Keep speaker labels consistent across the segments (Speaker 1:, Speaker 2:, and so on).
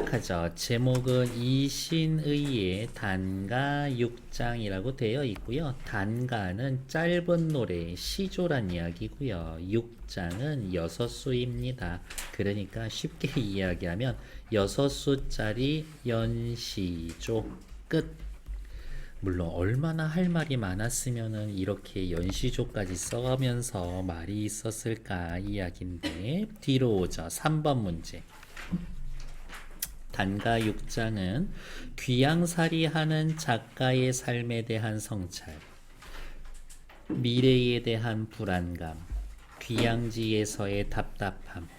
Speaker 1: 시작하죠. 제목은 이신의의 단가 6장이라고 되어 있고요. 단가는 짧은 노래, 시조란 이야기고요. 6장은 6수입니다. 그러니까 쉽게 이야기하면 6수짜리 연시조 끝. 물론 얼마나 할 말이 많았으면은 이렇게 연시조까지 써가면서 말이 있었을까 이야기인데 뒤로 오죠. 3번 문제. 단가 6장은 귀양살이하는 작가의 삶에 대한 성찰, 미래에 대한 불안감, 귀양지에서의 답답함,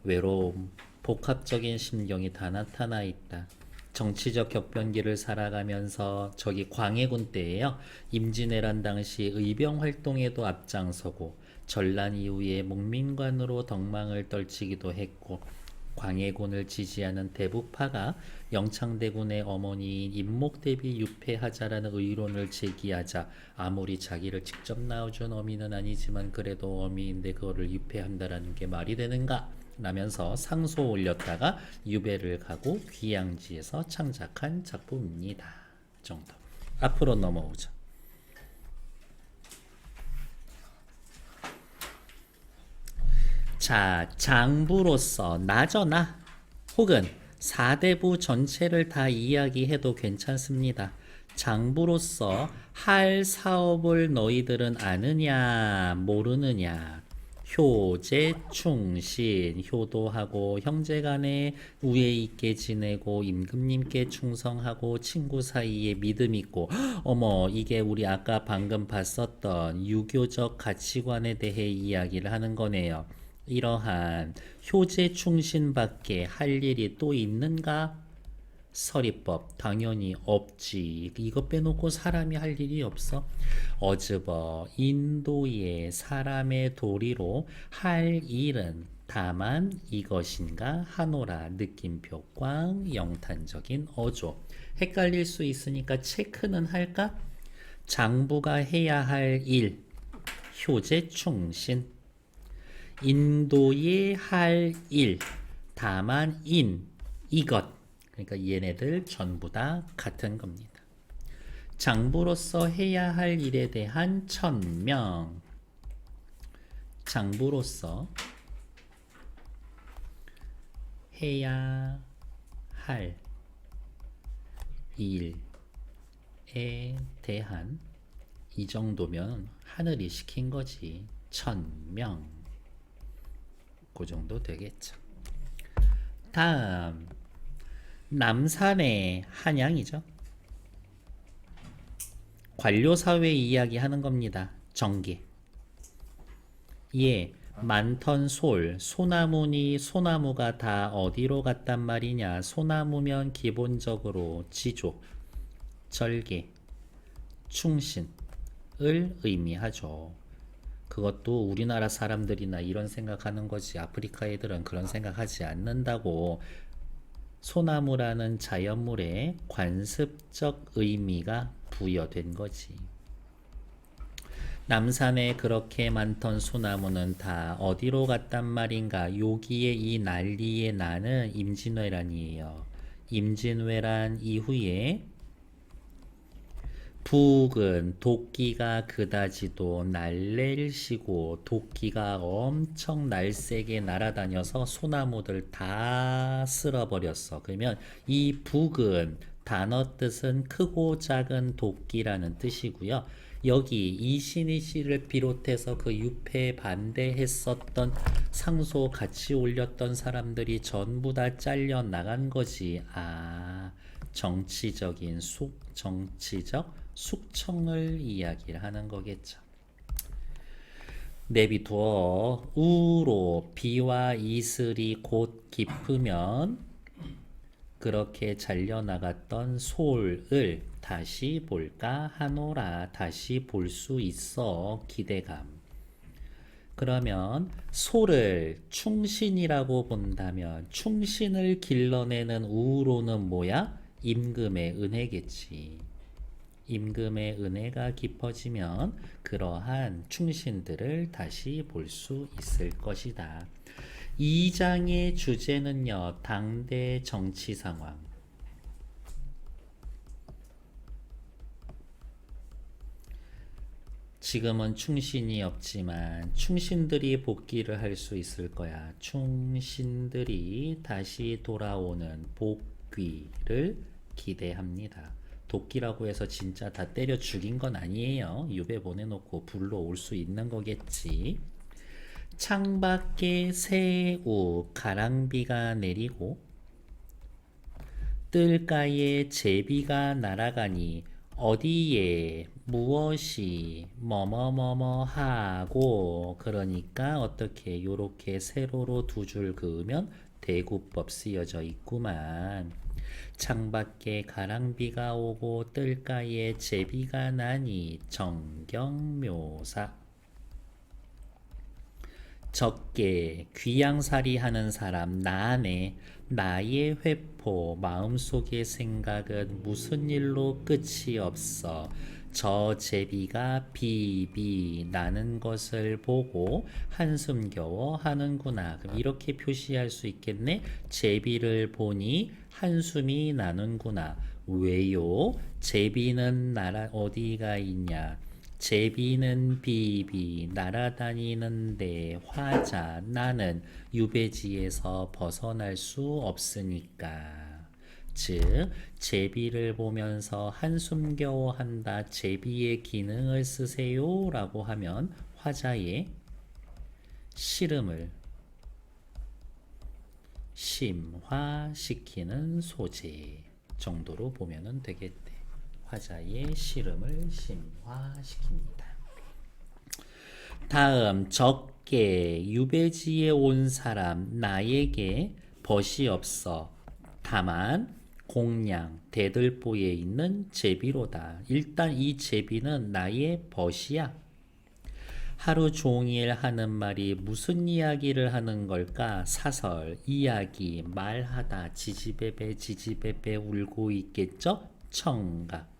Speaker 1: 외로움, 복합적인 심경이 다 나타나 있다. 정치적 격변기를 살아가면서 저기 광해군 때예요. 임진왜란 당시 의병 활동에도 앞장서고 전란 이후에 목민관으로 덕망을 떨치기도 했고 광해군을 지지하는 대부파가 영창대군의 어머니인 임목대비 유폐하자라는 의론을 제기하자 아무리 자기를 직접 낳아준 어미는 아니지만 그래도 어미인데 그거를 유폐한다라는 게 말이 되는가? 라면서 상소 올렸다가 유배를 가고 귀양지에서 창작한 작품입니다. 정도. 앞으로 넘어오죠. 자, 장부로서 나저나 혹은 사대부 전체를 다 이야기해도 괜찮습니다. 장부로서 할 사업을 너희들은 아느냐 모르느냐. 효제 충신, 효도하고 형제간에 우애 있게 지내고 임금님께 충성하고 친구 사이에 믿음 있고 어머 이게 우리 아까 방금 봤었던 유교적 가치관에 대해 이야기를 하는 거네요. 이러한 효제 충신밖에 할 일이 또 있는가? 서리법 당연히 없지. 이거 빼놓고 사람이 할 일이 없어. 어즈버 인도의 사람의 도리로 할 일은 다만 이것인가 하노라. 느낌표 꽝 영탄적인 어조. 헷갈릴 수 있으니까 체크는 할까? 장부가 해야 할 일 효제 충신, 인도의 할 일 다만 인 이것. 그러니까 얘네들 전부 다 같은 겁니다. 장부로서 해야 할 일에 대한 천명. 장부로서 해야 할 일에 대한 이 정도면 하늘이 시킨 거지. 천명. 그 정도 되겠죠. 다음 남산의 한양이죠. 관료사회 이야기하는 겁니다. 정계. 예, 많던 소나무니 소나무가 다 어디로 갔단 말이냐. 소나무면 기본적으로 지조, 절개, 충신을 의미하죠. 그것도 우리나라 사람들이나 이런 생각하는 거지 아프리카 애들은 그런 생각하지 않는다고. 소나무라는 자연물에 관습적 의미가 부여된 거지. 남산에 그렇게 많던 소나무는 다 어디로 갔단 말인가. 여기에 이 난리의 나는 임진왜란이에요. 임진왜란 이후에 북은 도끼가 그다지도 날랠시고 도끼가 엄청 날세게 날아다녀서 소나무들 다 쓸어버렸어. 그러면 이 북은 단어 뜻은 크고 작은 도끼라는 뜻이고요. 여기 이신희 씨를 비롯해서 그 유폐에 반대했었던 상소 같이 올렸던 사람들이 전부 다 잘려 나간 거지. 정치적 숙청을 이야기를 하는 거겠죠. 내비두어. 우로 비와 이슬이 곧 깊으면 그렇게 잘려나갔던 솔을 다시 볼까 하노라. 다시 볼 수 있어. 기대감. 그러면 소를 충신이라고 본다면 충신을 길러내는 우로는 뭐야? 임금의 은혜겠지. 임금의 은혜가 깊어지면 그러한 충신들을 다시 볼 수 있을 것이다. 2장의 주제는요, 당대 정치 상황. 지금은 충신이 없지만 충신들이 복귀를 할 수 있을 거야. 충신들이 다시 돌아오는 복귀를 기대합니다. 도끼라고 해서 진짜 다 때려 죽인 건 아니에요. 유배 보내놓고 불러올 수 있는 거겠지. 창밖에 새우 가랑비가 내리고 뜰가에 제비가 날아가니 어디에 무엇이 뭐뭐뭐뭐 하고, 그러니까 어떻게 요렇게 세로로 두 줄 그으면 대구법 쓰여져 있구만. 창밖에 가랑비가 오고 뜰가에 제비가 나니 정경묘사. 적게 귀양살이 하는 사람 나네. 나의 회포 마음속의 생각은 무슨 일로 끝이 없어. 저 제비가 비비 나는 것을 보고 한숨 겨워 하는구나. 그럼 이렇게 표시할 수 있겠네. 제비를 보니 한숨이 나는구나. 왜요? 제비는 나라 어디가 있냐? 제비는 비비 날아다니는데 화자 나는 유배지에서 벗어날 수 없으니까. 즉 제비를 보면서 한숨 겨워 한다. 제비의 기능을 쓰세요 라고 하면 화자의 시름을 심화시키는 소재 정도로 보면 되겠대. 화자의 시름을 심화시킵니다. 다음 적게 유배지에 온 사람 나에게 벗이 없어. 다만 공양 대들보에 있는 제비로다. 일단 이 제비는 나의 벗이야. 하루 종일 하는 말이 무슨 이야기를 하는 걸까? 사설, 이야기, 말하다, 지지배배 지지배배 울고 있겠죠? 청각.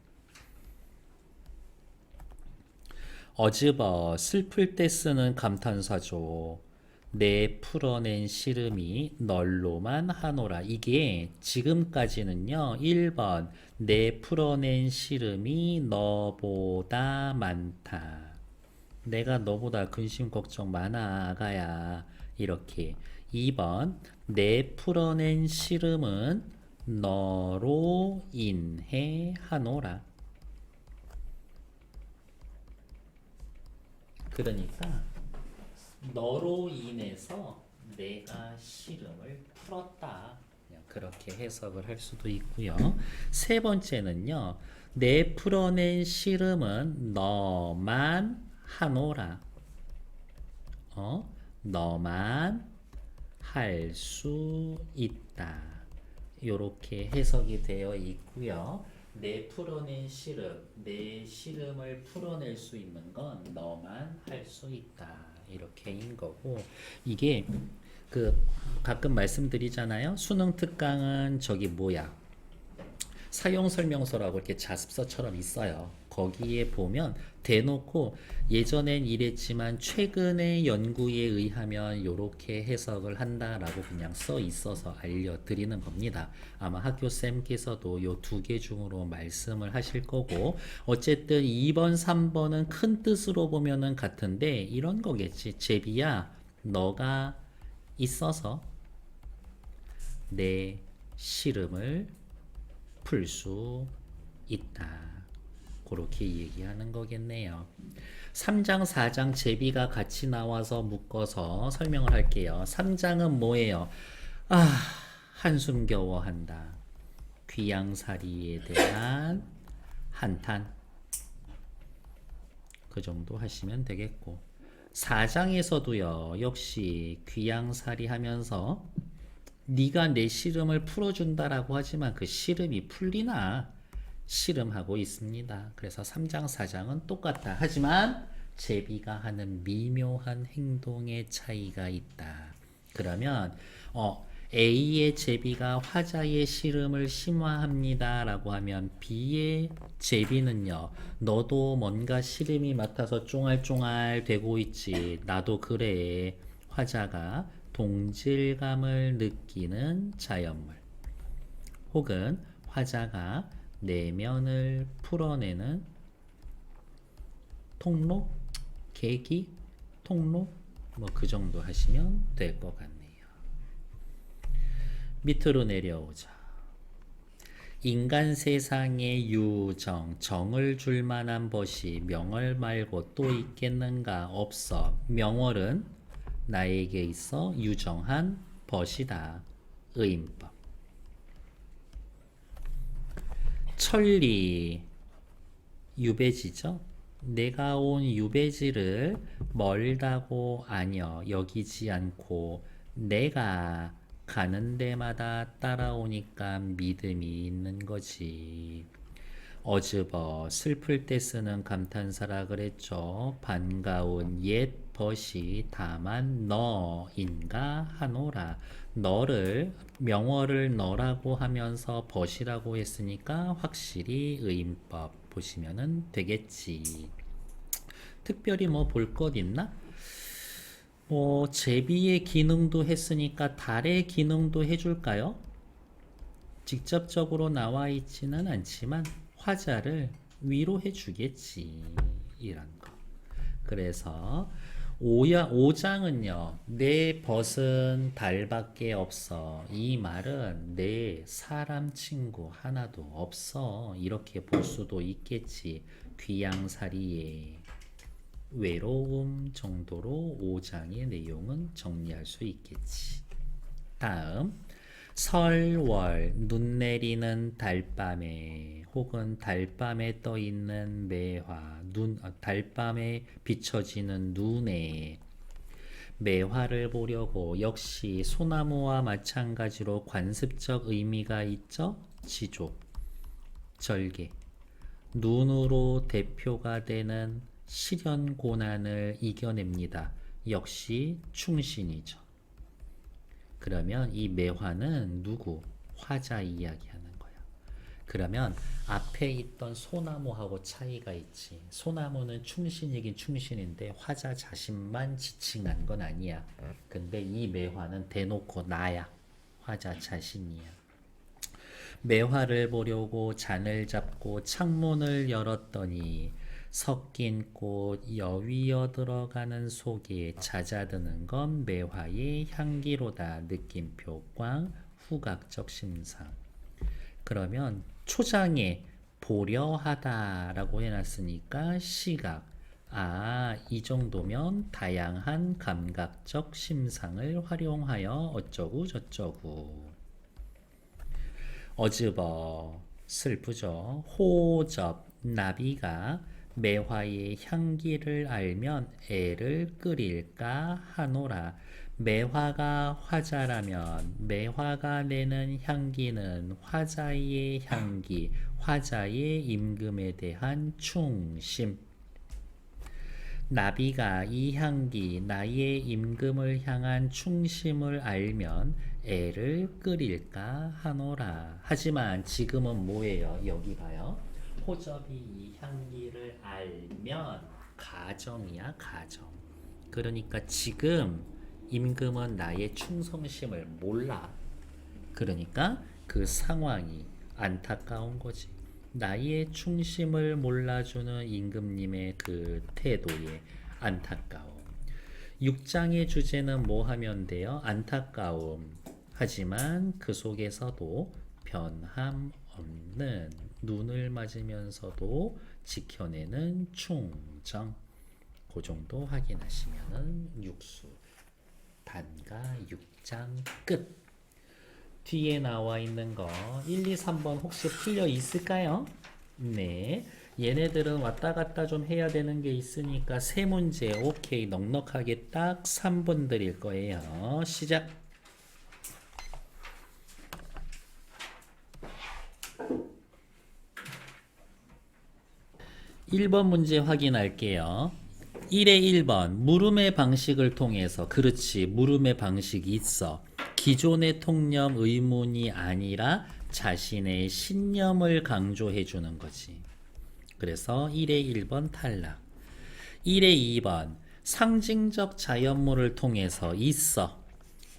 Speaker 1: 어집어 슬플 때 쓰는 감탄사죠. 내 풀어낸 시름이 널로만 하노라. 이게 지금까지는요 1번 내 풀어낸 시름이 너보다 많다. 내가 너보다 근심 걱정 많아 아가야. 이렇게. 2번 내 풀어낸 시름은 너로 인해 하노라. 그러니까 너로 인해서 내가 시름을 풀었다. 그렇게 해석을 할 수도 있고요. 세 번째는요. 내 풀어낸 시름은 너만 하노라. 너만 할 수 있다. 이렇게 해석이 되어 있고요. 내 풀어낸 시름, 내 시름을 풀어낼 수 있는 건 너만 할 수 있다. 이렇게인 거고, 이게 가끔 말씀드리잖아요. 수능 특강은 저기 뭐야? 사용 설명서라고 이렇게 자습서처럼 있어요. 거기에 보면 대놓고 예전엔 이랬지만 최근의 연구에 의하면 이렇게 해석을 한다라고 그냥 써 있어서 알려드리는 겁니다. 아마 학교쌤께서도 요 두 개 중으로 말씀을 하실 거고, 어쨌든 2번, 3번은 큰 뜻으로 보면은 같은데 이런 거겠지. 제비야, 너가 있어서 내 시름을 풀 수 있다. 그렇게 얘기하는 거겠네요. 3장, 4장 제비가 같이 나와서 묶어서 설명을 할게요. 3장은 뭐예요? 한숨 겨워 한다. 귀양살이에 대한 한탄. 그 정도 하시면 되겠고, 4장에서도요. 역시 귀양살이 하면서 네가 내 시름을 풀어준다라고 하지만 그 시름이 풀리나? 시름하고 있습니다. 그래서 3장, 4장은 똑같다. 하지만 제비가 하는 미묘한 행동의 차이가 있다. 그러면 A의 제비가 화자의 시름을 심화합니다 라고 하면 B의 제비는요, 너도 뭔가 시름이 맡아서 쫑알쫑알 되고 있지. 나도 그래. 화자가 동질감을 느끼는 자연물, 혹은 화자가 내면을 풀어내는 통로, 계기, 통로, 뭐 그 정도 하시면 될 것 같네요. 밑으로 내려오자. 인간 세상에 유정, 정을 줄 만한 것이 명월 말고 또 있겠는가? 없어. 명월은 나에게 있어 유정한 벗이다. 의인법. 천리, 유배지죠. 내가 온 유배지를 멀다고 아니여 여기지 않고 내가 가는 데마다 따라오니까 믿음이 있는 거지. 어즈버 슬플 때 쓰는 감탄사라 그랬죠. 반가운 옛 벗이 다만 너인가 하노라. 너를 명월을 너라고 하면서 벗이라고 했으니까 확실히 의인법 보시면은 되겠지. 특별히 뭐 볼 것 있나? 뭐 제비의 기능도 했으니까 달의 기능도 해줄까요? 직접적으로 나와 있지는 않지만 화자를 위로해 주겠지. 이런 거. 그래서 5장은요. 내 벗은 달밖에 없어. 이 말은 내 사람 친구 하나도 없어. 이렇게 볼 수도 있겠지. 귀양살이에. 외로움 정도로 5장의 내용은 정리할 수 있겠지. 다음 설월 눈 내리는 달밤에 혹은 달밤에 떠 있는 매화 달밤에 비춰지는 눈에 매화를 보려고 역시 소나무와 마찬가지로 관습적 의미가 있죠. 지조, 절개, 눈으로 대표가 되는 시련 고난을 이겨냅니다. 역시 충신이죠. 그러면 이 매화는 누구? 화자 이야기하는 거야. 그러면 앞에 있던 소나무하고 차이가 있지. 소나무는 충신이긴 충신인데 화자 자신만 지칭한 건 아니야. 근데 이 매화는 대놓고 나야. 화자 자신이야. 매화를 보려고 잔을 잡고 창문을 열었더니 섞인 꽃 여위어 들어가는 속에 잦아드는 건 매화의 향기로다. 느낌표 꽝 후각적 심상. 그러면 초장에 보려 하다라고 해놨으니까 시각. 이 정도면 다양한 감각적 심상을 활용하여 어쩌고 저쩌고. 어즈버 슬프죠. 호접 나비가 매화의 향기를 알면 애를 끓일까 하노라. 매화가 화자라면 매화가 내는 향기는 화자의 향기, 화자의 임금에 대한 충심. 나비가 이 향기, 나의 임금을 향한 충심을 알면 애를 끓일까 하노라. 하지만 지금은 뭐예요? 여기 봐요. 호접이 이 향기를 알면 가정이야, 가정. 그러니까 지금 임금은 나의 충성심을 몰라. 그러니까 그 상황이 안타까운 거지. 나의 충심을 몰라주는 임금님의 그 태도에 안타까움. 6장의 주제는 뭐 하면 돼요? 안타까움. 하지만 그 속에서도 변함 없는 눈을 맞으면서도 지켜내는 충정. 그 정도 확인하시면은 육수 단가 6장 끝. 뒤에 나와 있는 거 1, 2, 3번 혹시 풀려 있을까요? 네. 얘네들은 왔다 갔다 좀 해야 되는 게 있으니까 세 문제 오케이 넉넉하게 딱 3분 드릴 거예요. 시작. 1번 문제 확인할게요. 1의 1번 물음의 방식을 통해서 그렇지 물음의 방식이 있어. 기존의 통념 의문이 아니라 자신의 신념을 강조해 주는 거지. 그래서 1의 1번 탈락. 1의 2번 상징적 자연물을 통해서 있어.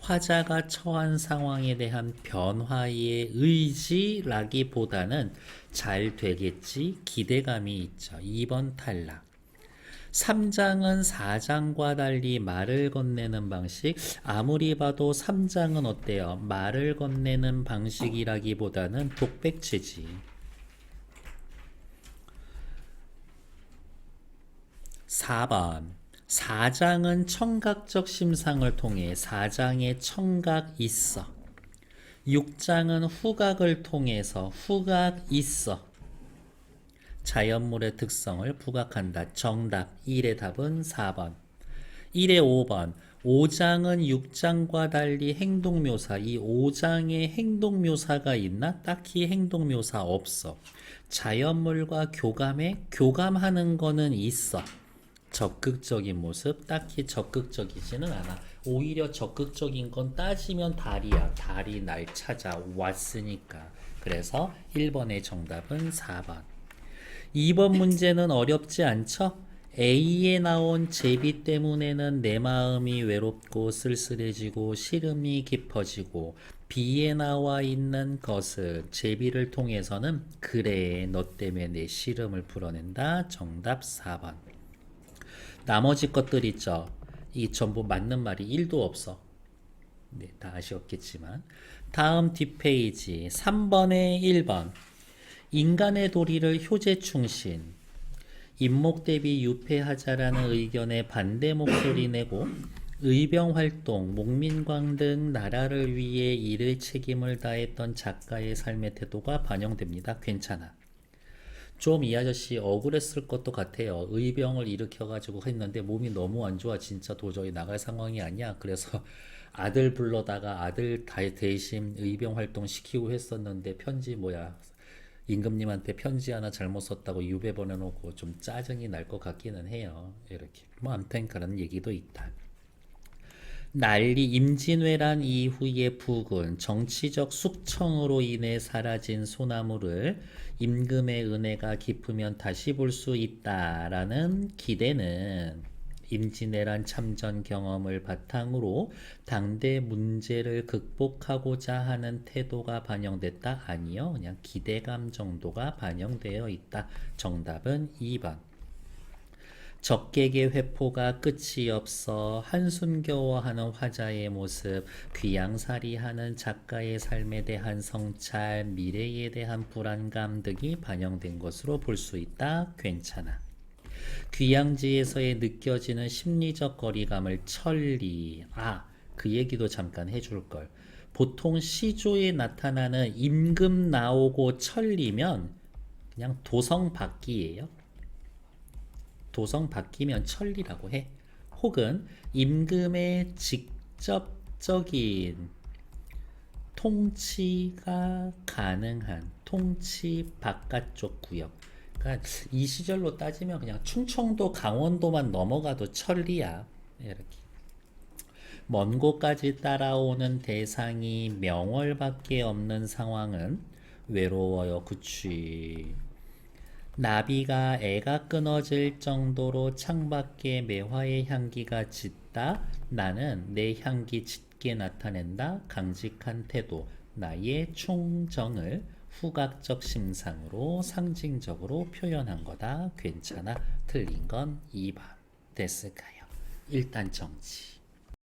Speaker 1: 화자가 처한 상황에 대한 변화의 의지라기보다는 잘 되겠지 기대감이 있죠. 2번 탈락. 3장은 4장과 달리 말을 건네는 방식. 아무리 봐도 3장은 어때요? 말을 건네는 방식이라기보다는 독백체지. 4번. 4장은 청각적 심상을 통해 4장에 청각 있어. 6장은 후각을 통해서 후각 있어. 자연물의 특성을 부각한다. 정답 1의 답은 4번. 1의 5번. 5장은 6장과 달리 행동묘사. 이 5장에 행동묘사가 있나? 딱히 행동묘사 없어. 자연물과 교감하는 거는 있어. 적극적인 모습, 딱히 적극적이지는 않아. 오히려 적극적인 건 따지면 달이야. 달이 날 찾아왔으니까. 그래서 1번의 정답은 4번. 2번 문제는 어렵지 않죠? A에 나온 제비 때문에는 내 마음이 외롭고 쓸쓸해지고 시름이 깊어지고, B에 나와 있는 것은 제비를 통해서는 그래 너 때문에 내 시름을 풀어낸다. 정답 4번. 나머지 것들 있죠. 이 전부 맞는 말이 1도 없어. 네, 다 아시었겠지만. 다음 뒷페이지 3번에 1번. 인간의 도리를 효제충신. 인목 대비 유폐하자라는 의견에 반대 목소리 내고 의병활동, 목민광 등 나라를 위해 일을 책임을 다했던 작가의 삶의 태도가 반영됩니다. 괜찮아. 좀 이 아저씨 억울했을 것도 같아요. 의병을 일으켜가지고 했는데 몸이 너무 안 좋아. 진짜 도저히 나갈 상황이 아니야. 그래서 아들 불러다가 아들 대신 의병 활동 시키고 했었는데 편지 임금님한테 편지 하나 잘못 썼다고 유배 보내놓고 좀 짜증이 날 것 같기는 해요. 이렇게 아무튼 그런 얘기도 있다. 난리 임진왜란 이후의 부군, 정치적 숙청으로 인해 사라진 소나무를 임금의 은혜가 깊으면 다시 볼 수 있다라는 기대는 임진왜란 참전 경험을 바탕으로 당대 문제를 극복하고자 하는 태도가 반영됐다? 아니요. 그냥 기대감 정도가 반영되어 있다. 정답은 2번. 적객의 회포가 끝이 없어 한숨겨워하는 화자의 모습, 귀양살이하는 작가의 삶에 대한 성찰, 미래에 대한 불안감 등이 반영된 것으로 볼 수 있다. 괜찮아. 귀양지에서의 느껴지는 심리적 거리감을 천리. 그 얘기도 잠깐 해줄걸. 보통 시조에 나타나는 임금 나오고 천리면 그냥 도성 받기예요. 도성 바뀌면 천리라고 해. 혹은 임금의 직접적인 통치가 가능한 통치 바깥쪽 구역. 그러니까 이 시절로 따지면 그냥 충청도, 강원도만 넘어가도 천리야. 이렇게. 먼 곳까지 따라오는 대상이 명월밖에 없는 상황은 외로워요. 그치. 나비가 애가 끊어질 정도로 창밖에 매화의 향기가 짙다. 나는 내 향기 짙게 나타낸다. 강직한 태도. 나의 충정을 후각적 심상으로 상징적으로 표현한 거다. 괜찮아. 틀린 건 2번. 됐을까요? 일단 정치.